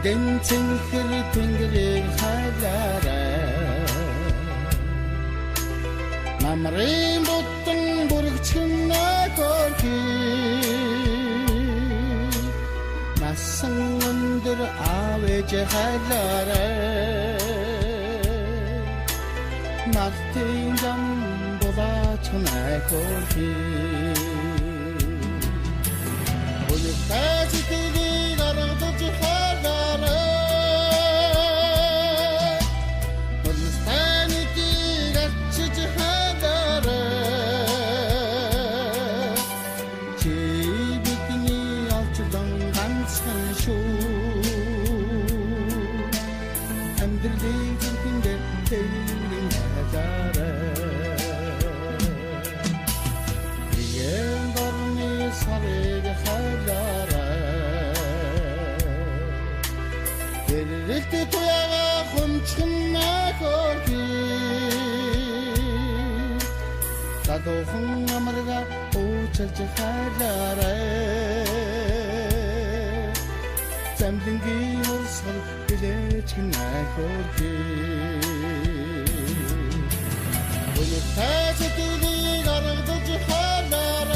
댕댕생크를 댕그를 하라라 남아리 못던 보르치나 거기 낯선들 아웨제 하라라 낙태인장보다 천할 거기 오늘까지 그리 가로도지 하라라 오늘까지 기가치지 하라라 지비기니 어쩌던 간산쇼 함들리 죽인데 때리는 하자라 이게 너를 살게 하라라 이렇게 도야가 훔친나 거기 나도 흥나마르가 오철지 하라라 잠든기 옷을 그제 친나 거기 오늘 다시 들이 가라도지 하라라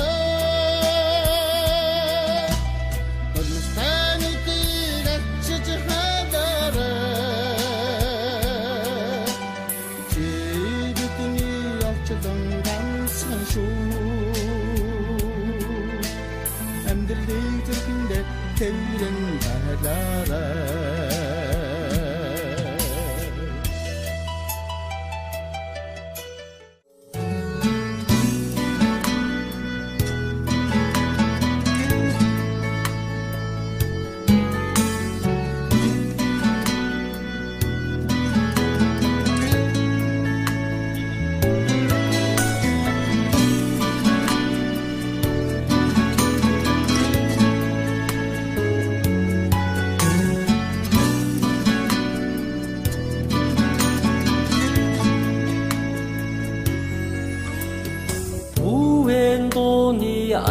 오늘 산이 기가치지 하라라 지비등이 어쩌던 강산쇼 남들이 들긴데 태우는 바라라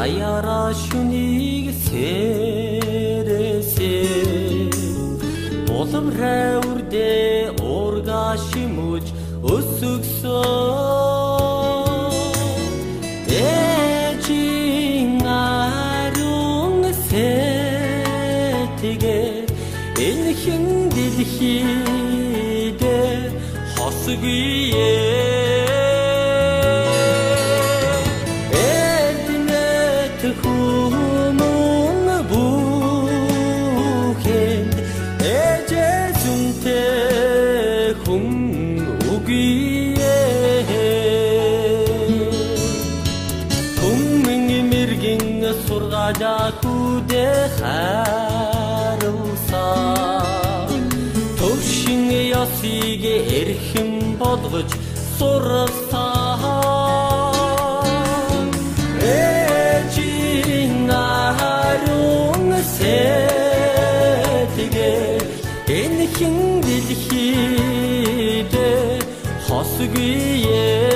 아야라 슈닉 세레세 보듬 라우르데 오르가시무j 으쓱서 에징아룽 세티게 인힌 딜히데 허스기에 Jakude harılsa Tövşin yasige erhim bodğıç sorsa Ecin aharun setige Enhin dilhide hasgiye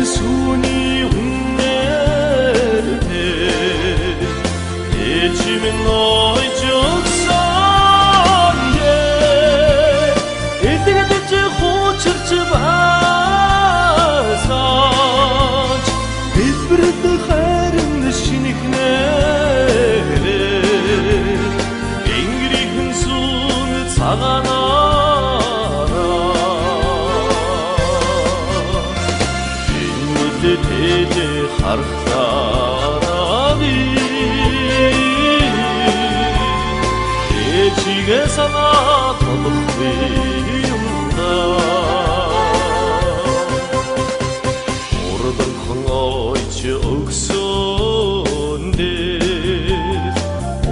Suni sana толохвиумда урдхан ойч өгсөндө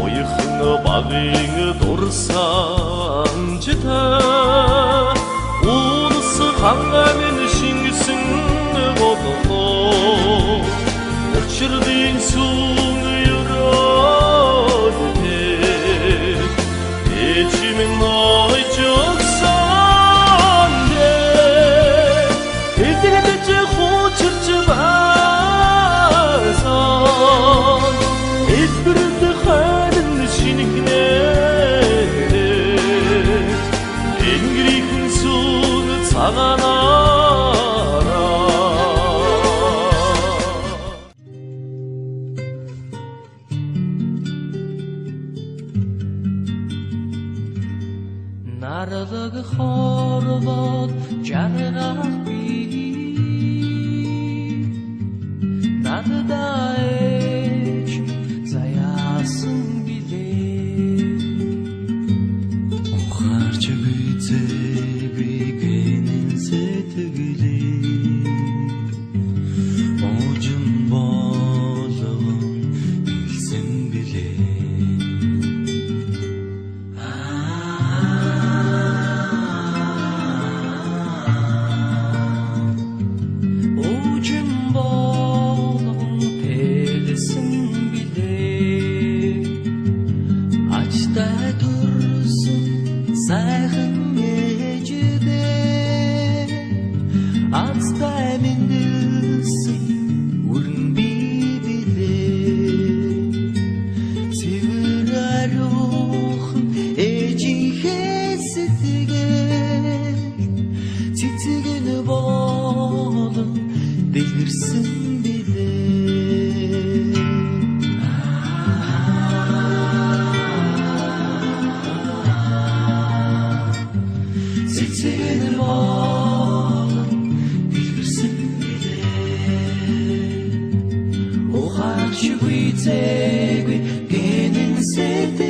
оюхан багын дурсамжта улс хангамын шингэсэн бодлоо учирдын сүн өрөөдө эчимэн ойч өгсөндө эдэлдэж хуучирч басан эдбэрд хайрын шинэгнэ энгэрийн сүн цагаанаараа нардаг хорвоод жаргах би нададаач заяасан билээ ухаарч бицээгүй гэнэн сэтгэлээ ожим болгон билсэн билээ сайхан ээждээ азтай мэндэлсэн үрэн би билээ цэвэр аруухан ээжийнхээ сэтгэл цэцэгэн болон дэлгэрсэн ухаарч бицээгүй гэнэн сэтгэл